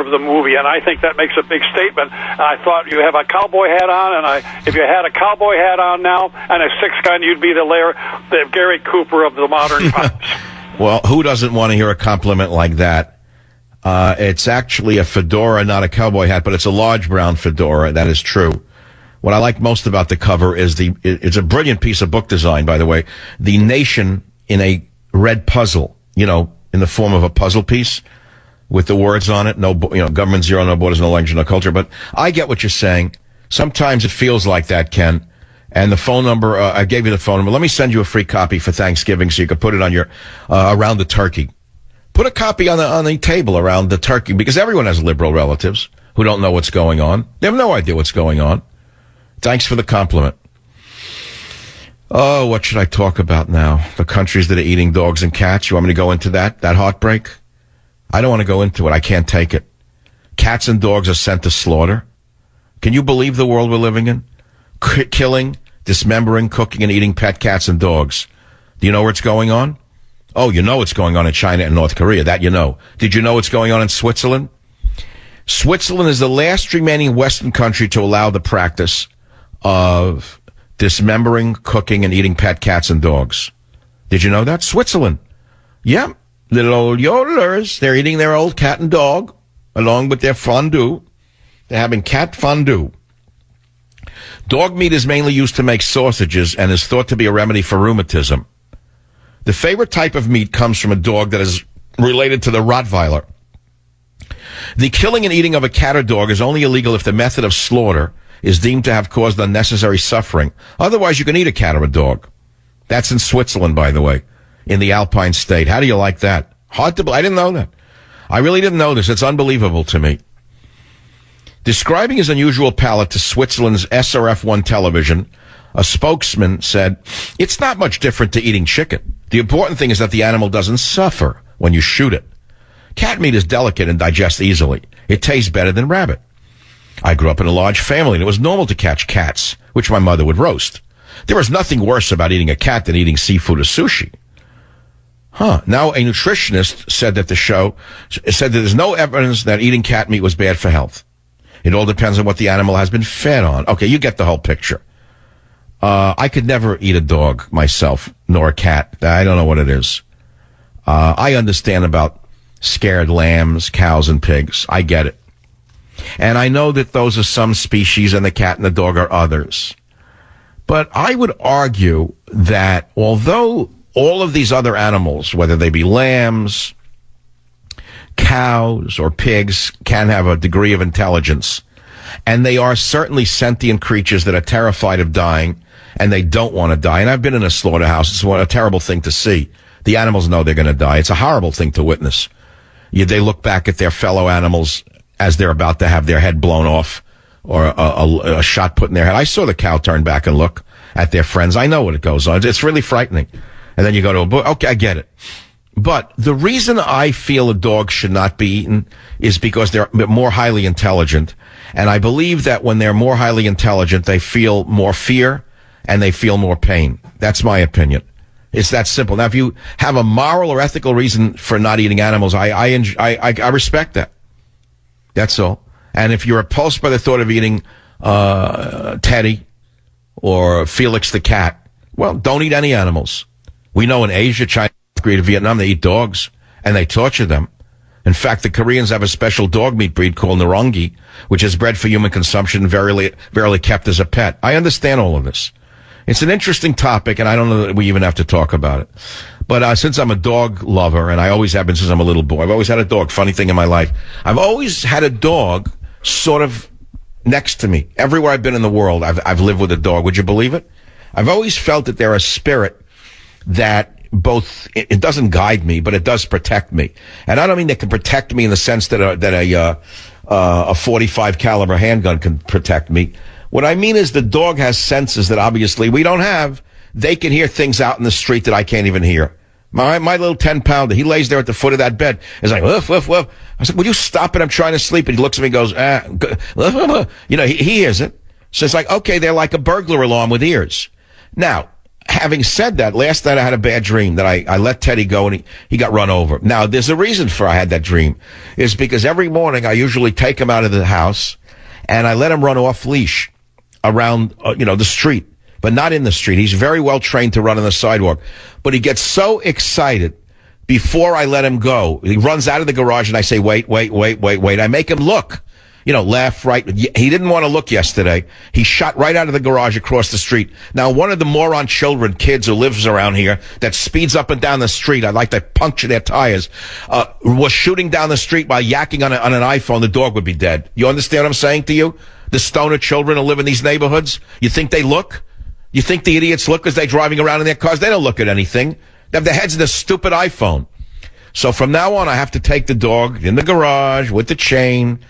of the movie, and I think that makes a big statement. I thought you have a cowboy hat on, and if you had a cowboy hat on now and a six-gun, you'd be the Gary Cooper of the modern times. Well, who doesn't want to hear a compliment like that? It's actually a fedora, not a cowboy hat, but it's a large brown fedora. That is true. What I like most about the cover is it's a brilliant piece of book design, by the way. The nation in a red puzzle, in the form of a puzzle piece with the words on it. No, government zero, no borders, no language, no culture. But I get what you're saying. Sometimes it feels like that, Ken. And the phone number, I gave you the phone number. Let me send you a free copy for Thanksgiving so you can put it on your, around the turkey. Put a copy on the table around the turkey, because everyone has liberal relatives who don't know what's going on. They have no idea what's going on. Thanks for the compliment. Oh, what should I talk about now? The countries that are eating dogs and cats. You want me to go into that heartbreak? I don't want to go into it. I can't take it. Cats and dogs are sent to slaughter. Can you believe the world we're living in? Killing, dismembering, cooking, and eating pet cats and dogs. Do you know where it's going on? Oh, you know it's going on in China and North Korea. That you know. Did you know it's going on in Switzerland? Switzerland is the last remaining Western country to allow the practice of dismembering, cooking, and eating pet cats and dogs. Did you know that? Switzerland. Yeah. Little old yodelers. They're eating their old cat and dog along with their fondue. They're having cat fondue. Dog meat is mainly used to make sausages and is thought to be a remedy for rheumatism. The favorite type of meat comes from a dog that is related to the Rottweiler. The killing and eating of a cat or dog is only illegal if the method of slaughter is deemed to have caused unnecessary suffering. Otherwise, you can eat a cat or a dog. That's in Switzerland, by the way, in the Alpine state. How do you like that? Hard to believe. I didn't know that. I really didn't know this. It's unbelievable to me. Describing his unusual palate to Switzerland's SRF1 television, a spokesman said, "It's not much different to eating chicken. The important thing is that the animal doesn't suffer when you shoot it. Cat meat is delicate and digests easily. It tastes better than rabbit. I grew up in a large family, and it was normal to catch cats, which my mother would roast. There was nothing worse about eating a cat than eating seafood or sushi." Now, a nutritionist said that there's no evidence that eating cat meat was bad for health. It all depends on what the animal has been fed on. Okay, you get the whole picture. I could never eat a dog myself, nor a cat. I don't know what it is. I understand about scared lambs, cows, and pigs. I get it. And I know that those are some species and the cat and the dog are others. But I would argue that although all of these other animals, whether they be lambs, cows, or pigs, can have a degree of intelligence, and they are certainly sentient creatures that are terrified of dying, and they don't want to die. And I've been in a slaughterhouse. It's a terrible thing to see. The animals know they're going to die. It's a horrible thing to witness. They look back at their fellow animals as they're about to have their head blown off or a shot put in their head. I saw the cow turn back and look at their friends. I know what it goes on. It's really frightening. And then you go to a book. Okay, I get it. But the reason I feel a dog should not be eaten is because they're more highly intelligent. And I believe that when they're more highly intelligent, they feel more fear and they feel more pain. That's my opinion. It's that simple. Now, if you have a moral or ethical reason for not eating animals, I respect that. That's all. And if you're repulsed by the thought of eating Teddy or Felix the cat, well, don't eat any animals. We know in Asia, China, Korea, Vietnam, they eat dogs, and they torture them. In fact, the Koreans have a special dog meat breed called Narongi, which is bred for human consumption and verily kept as a pet. I understand all of this. It's an interesting topic, and I don't know that we even have to talk about it. But since I'm a dog lover, and I always have been since I'm a little boy, I've always had a dog. Funny thing in my life, I've always had a dog sort of next to me. Everywhere I've been in the world, I've lived with a dog. Would you believe it? I've always felt that they're a spirit that both, it doesn't guide me, but it does protect me. And I don't mean they can protect me in the sense that a 45 caliber handgun can protect me. What I mean is the dog has senses that obviously we don't have. They can hear things out in the street that I can't even hear. My little 10-pounder, he lays there at the foot of that bed. He's like, woof, woof, woof. I said, will you stop it? I'm trying to sleep. And he looks at me and goes, he hears it. So it's like, okay, they're like a burglar alarm with ears. Now, having said that, last night I had a bad dream that I let Teddy go and he got run over. Now, there's a reason for I had that dream. It's because every morning I usually take him out of the house and I let him run off leash around, the street, but not in the street. He's very well trained to run on the sidewalk, but he gets so excited before I let him go. He runs out of the garage and I say, wait. I make him look. Left, right. He didn't want to look yesterday. He shot right out of the garage across the street. Now, one of the moron kids who lives around here that speeds up and down the street, I'd like to puncture their tires, was shooting down the street by yakking on an iPhone. The dog would be dead. You understand what I'm saying to you? The stoner children who live in these neighborhoods. You think they look? You think the idiots look because they're driving around in their cars? They don't look at anything. They have their heads in the stupid iPhone. So from now on, I have to take the dog in the garage with the chain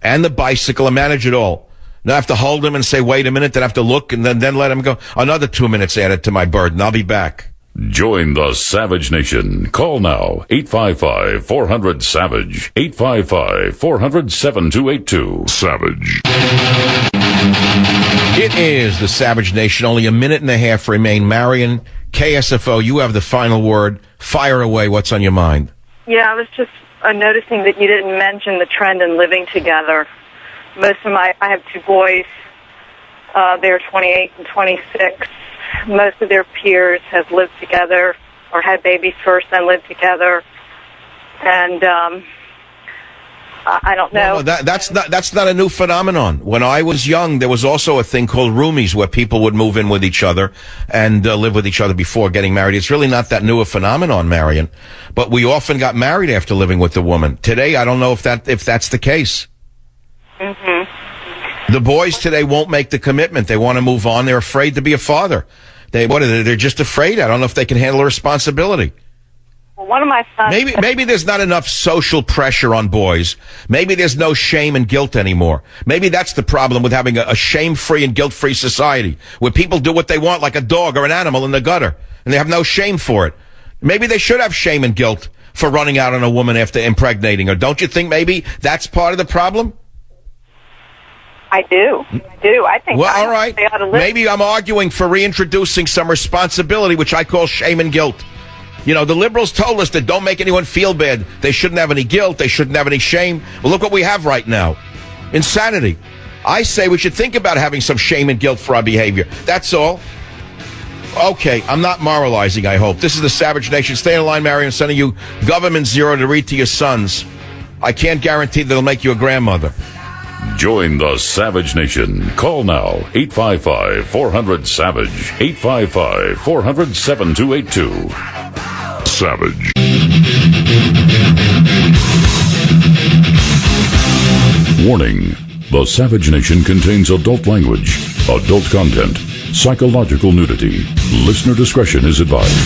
and the bicycle and manage it all. Now I have to hold him and say, wait a minute, then I have to look and then let him go. Another 2 minutes added to my burden. I'll be back. Join the Savage Nation. Call now, 855-400-SAVAGE, 855-400-7282. Savage. It is the Savage Nation. Only a minute and a half remain. Marion, KSFO, you have the final word. Fire away. What's on your mind? Yeah, I was just noticing that you didn't mention the trend in living together. I have two boys. They're 28 and 26. Most of their peers have lived together or had babies first, then lived together. And I don't know. No, that's not a new phenomenon. When I was young, there was also a thing called roomies where people would move in with each other and live with each other before getting married. It's really not that new a phenomenon, Marion. But we often got married after living with the woman. Today, I don't know if that's the case. Mm-hmm. The boys today won't make the commitment. They want to move on. They're afraid to be a father. They're just afraid. I don't know if they can handle the responsibility. Well, one of my sons... Maybe there's not enough social pressure on boys. Maybe there's no shame and guilt anymore. Maybe that's the problem with having a shame-free and guilt-free society, where people do what they want like a dog or an animal in the gutter, and they have no shame for it. Maybe they should have shame and guilt for running out on a woman after impregnating her. Don't you think maybe that's part of the problem? I do. I think. Well, all right. They ought to live. Maybe I'm arguing for reintroducing some responsibility, which I call shame and guilt. The liberals told us that don't make anyone feel bad. They shouldn't have any guilt. They shouldn't have any shame. Well, look what we have right now. Insanity. I say we should think about having some shame and guilt for our behavior. That's all. Okay, I'm not moralizing, I hope. This is the Savage Nation. Stay in line, Marion. I'm sending you Government Zero to read to your sons. I can't guarantee that it'll make you a grandmother. Join the Savage Nation. Call now, 855-400-SAVAGE, 855-400-7282. Savage. Warning. The Savage Nation contains adult language, adult content, psychological nudity. Listener discretion is advised.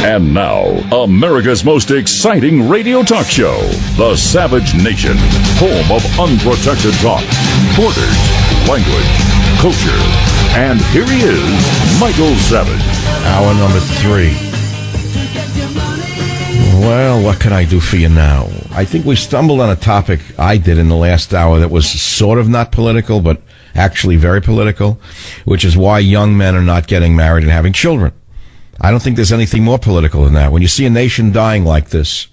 And now, America's most exciting radio talk show, The Savage Nation, home of unprotected talk, borders, language, culture. And here he is, Michael Savage. Hour number 3. Well, what can I do for you now? I think we stumbled on a topic I did in the last hour that was sort of not political, but actually very political, which is why young men are not getting married and having children. I don't think there's anything more political than that. When you see a nation dying like this,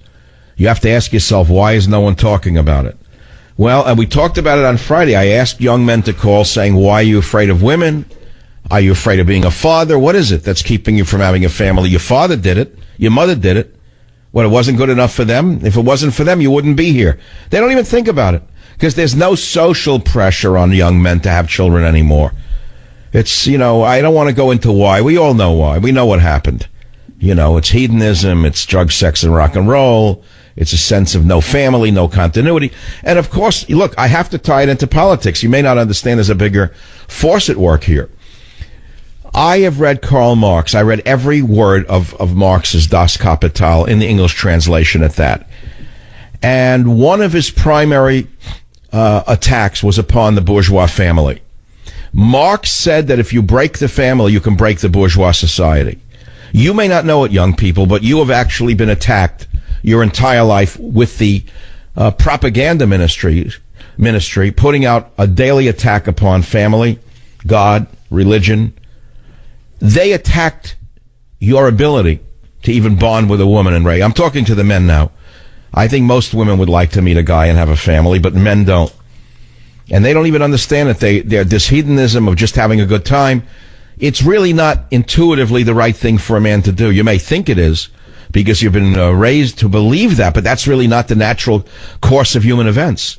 you have to ask yourself, why is no one talking about it? Well, and we talked about it on Friday. I asked young men to call saying, why are you afraid of women? Are you afraid of being a father? What is it that's keeping you from having a family? Your father did it. Your mother did it. What, it wasn't good enough for them? If it wasn't for them, you wouldn't be here. They don't even think about it because there's no social pressure on young men to have children anymore. It's, I don't want to go into why. We all know why. We know what happened. It's hedonism, it's drug, sex, and rock and roll. It's a sense of no family, no continuity. And of course, look, I have to tie it into politics. You may not understand there's a bigger force at work here. I have read Karl Marx. I read every word of Marx's Das Kapital in the English translation at that. And one of his primary attacks was upon the bourgeois family. Marx said that if you break the family, you can break the bourgeois society. You may not know it, young people, but you have actually been attacked your entire life with the propaganda ministry ministry, putting out a daily attack upon family, God, religion. They attacked your ability to even bond with a woman and Ray. I'm talking to the men now. I think most women would like to meet a guy and have a family, but men don't. And they don't even understand that they're this hedonism of just having a good time. It's really not intuitively the right thing for a man to do. You may think it is because you've been raised to believe that, but that's really not the natural course of human events.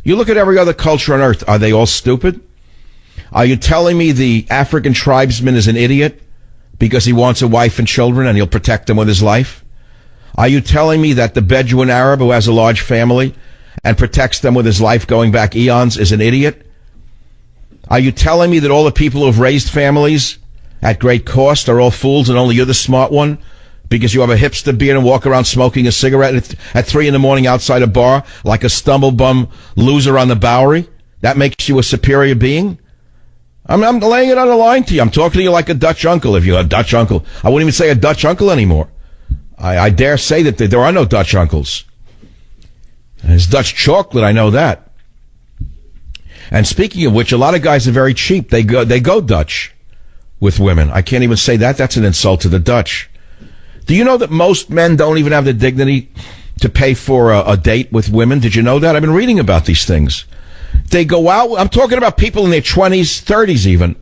You look at every other culture on earth. Are they all stupid? Are you telling me the African tribesman is an idiot because he wants a wife and children and he'll protect them with his life? Are you telling me that the Bedouin Arab who has a large family and protects them with his life going back eons is an idiot? Are you telling me that all the people who have raised families at great cost are all fools and only you're the smart one because you have a hipster beard and walk around smoking a cigarette at 3 a.m. outside a bar like a stumblebum loser on the Bowery? That makes you a superior being? I'm laying it on the line to you. I'm talking to you like a Dutch uncle. If you're a Dutch uncle, I wouldn't even say a Dutch uncle anymore. I dare say that there are no Dutch uncles. There's Dutch chocolate, I know that. And speaking of which, a lot of guys are very cheap. They go Dutch with women. I can't even say that. That's an insult to the Dutch. Do you know that most men don't even have the dignity to pay for a date with women? Did you know that? I've been reading about these things. They go out. I'm talking about people in their 20s, 30s even.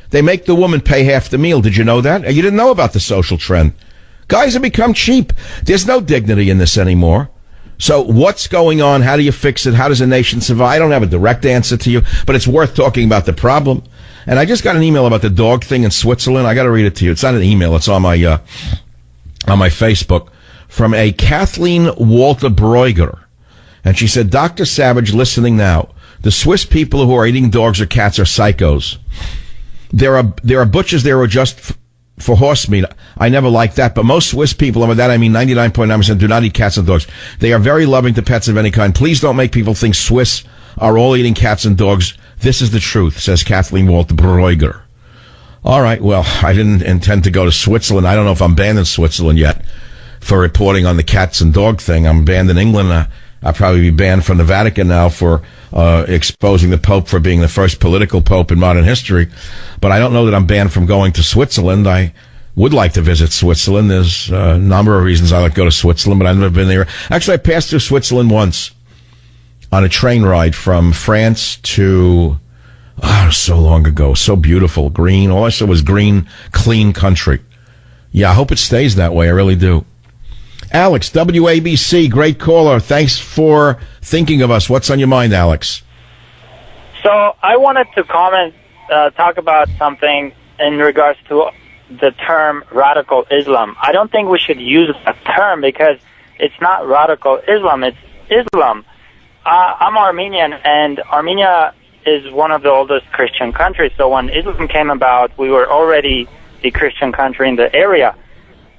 They make the woman pay half the meal. Did you know that? You didn't know about the social trend. Guys have become cheap. There's no dignity in this anymore. So what's going on? How do you fix it? How does a nation survive? I don't have a direct answer to you, but it's worth talking about the problem. And I just got an email about the dog thing in Switzerland. I got to read it to you. It's not an email. It's on my Facebook from a Kathleen Walter Breuger. And she said, Dr. Savage, listening now, the Swiss people who are eating dogs or cats are psychos. There are butchers there who are just for horse meat. I never liked that, but most Swiss people, and with that I mean 99.9%, do not eat cats and dogs. They are very loving to pets of any kind. Please don't make people think Swiss are all eating cats and dogs. This is the truth, says Kathleen Walter Breuger. All right, well, I didn't intend to go to Switzerland. I don't know if I'm banned in Switzerland yet for reporting on the cats and dog thing. I'm banned in England. I'll probably be banned from the Vatican now for exposing the Pope for being the first political pope in modern history. But I don't know that I'm banned from going to Switzerland. I would like to visit Switzerland. There's a number of reasons I like to go to Switzerland, but I've never been there. Actually, I passed through Switzerland once on a train ride from France to, so long ago, so beautiful, green. All I saw was green, clean country. Yeah, I hope it stays that way. I really do. Alex, WABC, great caller. Thanks for thinking of us. What's on your mind, Alex? So I wanted to talk about something in regards to the term radical Islam. I don't think we should use that term because it's not radical Islam, it's Islam. I'm Armenian, and Armenia is one of the oldest Christian countries. So when Islam came about, we were already the Christian country in the area.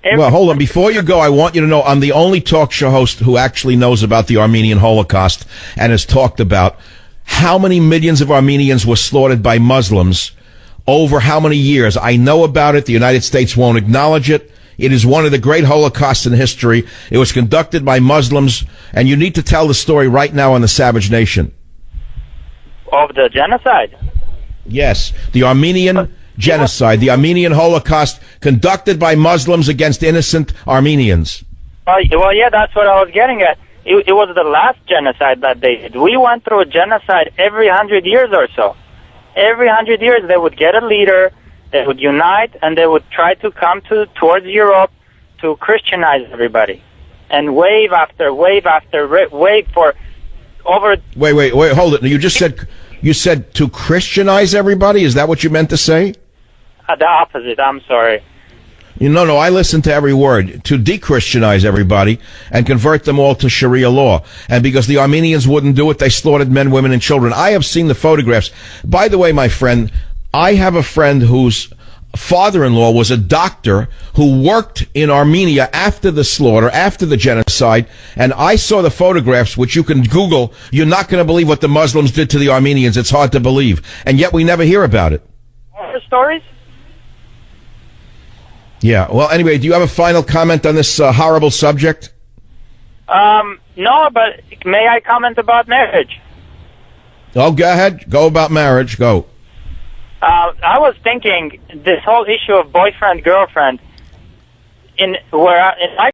Well, hold on. Before you go, I want you to know I'm the only talk show host who actually knows about the Armenian Holocaust and has talked about how many millions of Armenians were slaughtered by Muslims over how many years. I know about it. The United States won't acknowledge it. It is one of the great Holocausts in history. It was conducted by Muslims, and you need to tell the story right now on the Savage Nation. Of the genocide? Yes, the Armenian genocide, the Armenian Holocaust conducted by Muslims against innocent Armenians. Well, yeah, that's what I was getting at. It was the last genocide that they did. We went through a genocide every 100 years or so. Every 100 years they would get a leader, they would unite, and they would try to come towards Europe to Christianize everybody. And wave after wave after wave for over... Wait, hold it. You said to Christianize everybody? Is that what you meant to say? The opposite, I'm sorry. No, I listened to every word. To de-Christianize everybody and convert them all to Sharia law. And because the Armenians wouldn't do it, they slaughtered men, women, and children. I have seen the photographs. By the way, my friend, I have a friend whose father-in-law was a doctor who worked in Armenia after the slaughter, after the genocide, and I saw the photographs, which you can Google. You're not going to believe what the Muslims did to the Armenians. It's hard to believe. And yet we never hear about it. Horror stories? Yeah. Well, anyway, do you have a final comment on this horrible subject? No, but may I comment about marriage? Oh, go ahead. Go about marriage. Go. I was thinking this whole issue of boyfriend girlfriend in my